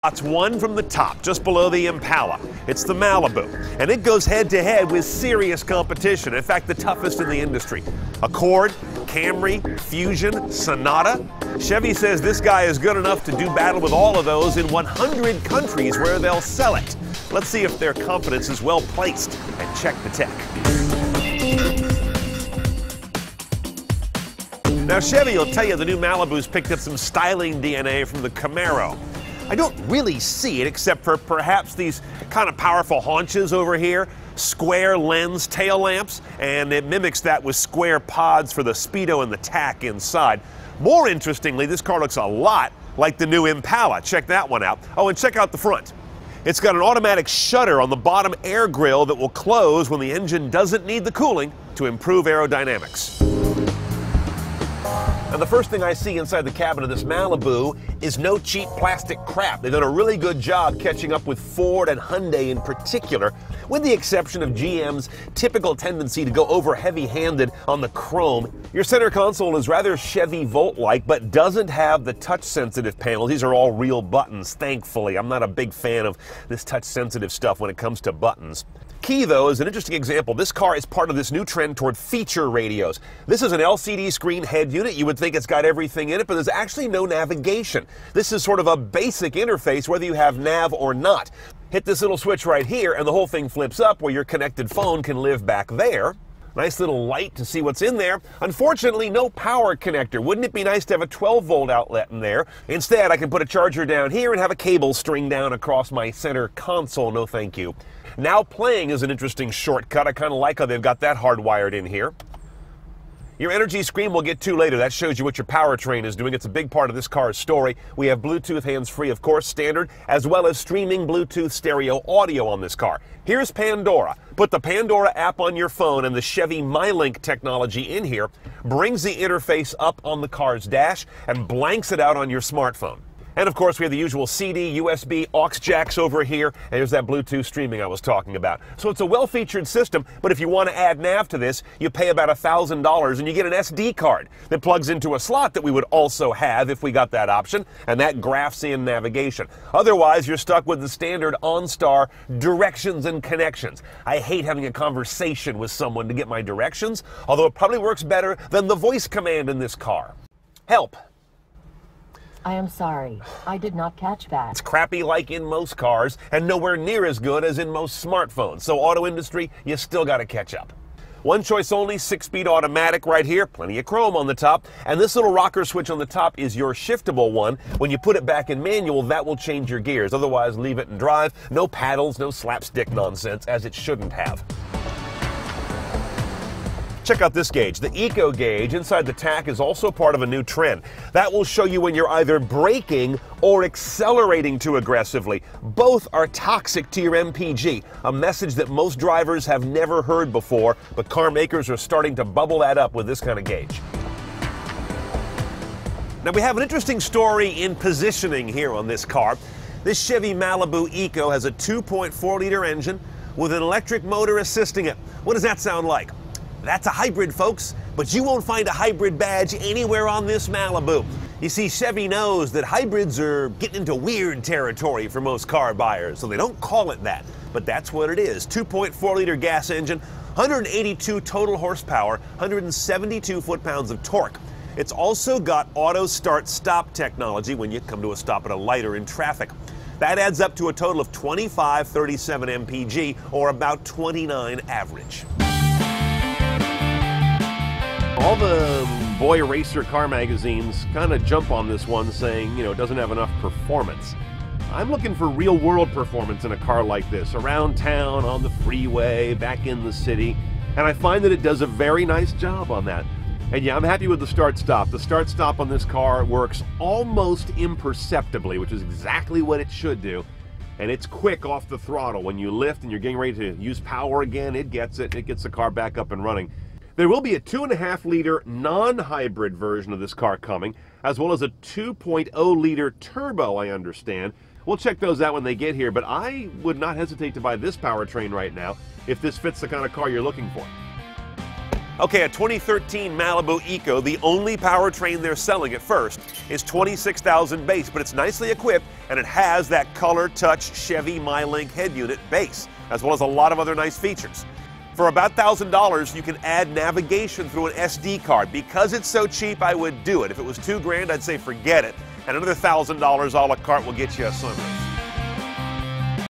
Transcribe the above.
It's one from the top, just below the Impala. It's the Malibu, and it goes head-to-head with serious competition. In fact, the toughest in the industry. Accord, Camry, Fusion, Sonata. Chevy says this guy is good enough to do battle with all of those in 100 countries where they'll sell it. Let's see if their confidence is well placed and check the tech. Now, Chevy will tell you the new Malibu's picked up some styling DNA from the Camaro. I don't really see it except for perhaps these kind of powerful haunches over here, square lens tail lamps, and it mimics that with square pods for the speedo and the tack inside. More interestingly, this car looks a lot like the new Impala. Check that one out. Oh, and check out the front. It's got an automatic shutter on the bottom air grill that will close when the engine doesn't need the cooling to improve aerodynamics. And the first thing I see inside the cabin of this Malibu is no cheap plastic crap. They've done a really good job catching up with Ford and Hyundai in particular, with the exception of GM's typical tendency to go over heavy-handed on the chrome. Your center console is rather Chevy Volt-like, but doesn't have the touch-sensitive panels. These are all real buttons, thankfully. I'm not a big fan of this touch-sensitive stuff when it comes to buttons. Key, though, is an interesting example. This car is part of this new trend toward feature radios. This is an LCD screen head unit. You would think it's got everything in it, but there's actually no navigation. This is sort of a basic interface, whether you have nav or not. Hit this little switch right here, and the whole thing flips up where your connected phone can live back there. Nice little light to see what's in there. Unfortunately, no power connector. Wouldn't it be nice to have a 12-volt outlet in there? Instead, I can put a charger down here and have a cable string down across my center console. No thank you. Now playing is an interesting shortcut. I kind of like how they've got that hardwired in here. Your energy screen we'll get to later. That shows you what your powertrain is doing. It's a big part of this car's story. We have Bluetooth hands-free, of course, standard, as well as streaming Bluetooth stereo audio on this car. Here's Pandora. Put the Pandora app on your phone, and the Chevy MyLink technology in here brings the interface up on the car's dash and blanks it out on your smartphone. And of course, we have the usual CD, USB, aux jacks over here, and there's that Bluetooth streaming I was talking about. So it's a well-featured system, but if you want to add nav to this, you pay about $1,000 and you get an SD card that plugs into a slot that we would also have if we got that option, and that graphs in navigation. Otherwise, you're stuck with the standard OnStar directions and connections. I hate having a conversation with someone to get my directions, although it probably works better than the voice command in this car. Help. I am sorry. I did not catch that. It's crappy like in most cars and nowhere near as good as in most smartphones. So auto industry, you still got to catch up. One choice only, 6-speed automatic right here, plenty of chrome on the top. And this little rocker switch on the top is your shiftable one. When you put it back in manual, that will change your gears. Otherwise, leave it in drive. No paddles, no slapstick nonsense, as it shouldn't have. Check out this gauge. The Eco gauge inside the tack is also part of a new trend. That will show you when you're either braking or accelerating too aggressively. Both are toxic to your MPG, a message that most drivers have never heard before, but car makers are starting to bubble that up with this kind of gauge. Now we have an interesting story in positioning here on this car. This Chevy Malibu Eco has a 2.4-liter engine with an electric motor assisting it. What does that sound like? That's a hybrid, folks, but you won't find a hybrid badge anywhere on this Malibu. You see, Chevy knows that hybrids are getting into weird territory for most car buyers, so they don't call it that, but that's what it is. 2.4-liter gas engine, 182 total horsepower, 172 foot-pounds of torque. It's also got auto start-stop technology when you come to a stop at a light or in traffic. That adds up to a total of 2537 mpg, or about 29 average. All the boy racer car magazines kind of jump on this one saying, it doesn't have enough performance. I'm looking for real-world performance in a car like this, around town, on the freeway, back in the city, and I find that it does a very nice job on that. And yeah, I'm happy with the start-stop. The start-stop on this car works almost imperceptibly, which is exactly what it should do. And it's quick off the throttle. When you lift and you're getting ready to use power again, it gets it. It gets the car back up and running. There will be a 2.5-liter non-hybrid version of this car coming, as well as a 2.0-liter turbo, I understand. We'll check those out when they get here, but I would not hesitate to buy this powertrain right now if this fits the kind of car you're looking for. Okay, a 2013 Malibu Eco, the only powertrain they're selling at first, is $26,000 base, but it's nicely equipped and it has that color touch Chevy MyLink head unit base, as well as a lot of other nice features. For about $1,000, you can add navigation through an SD card. Because it's so cheap, I would do it. If it was $2,000, I'd say forget it. And another $1,000 a la carte will get you a sunroof.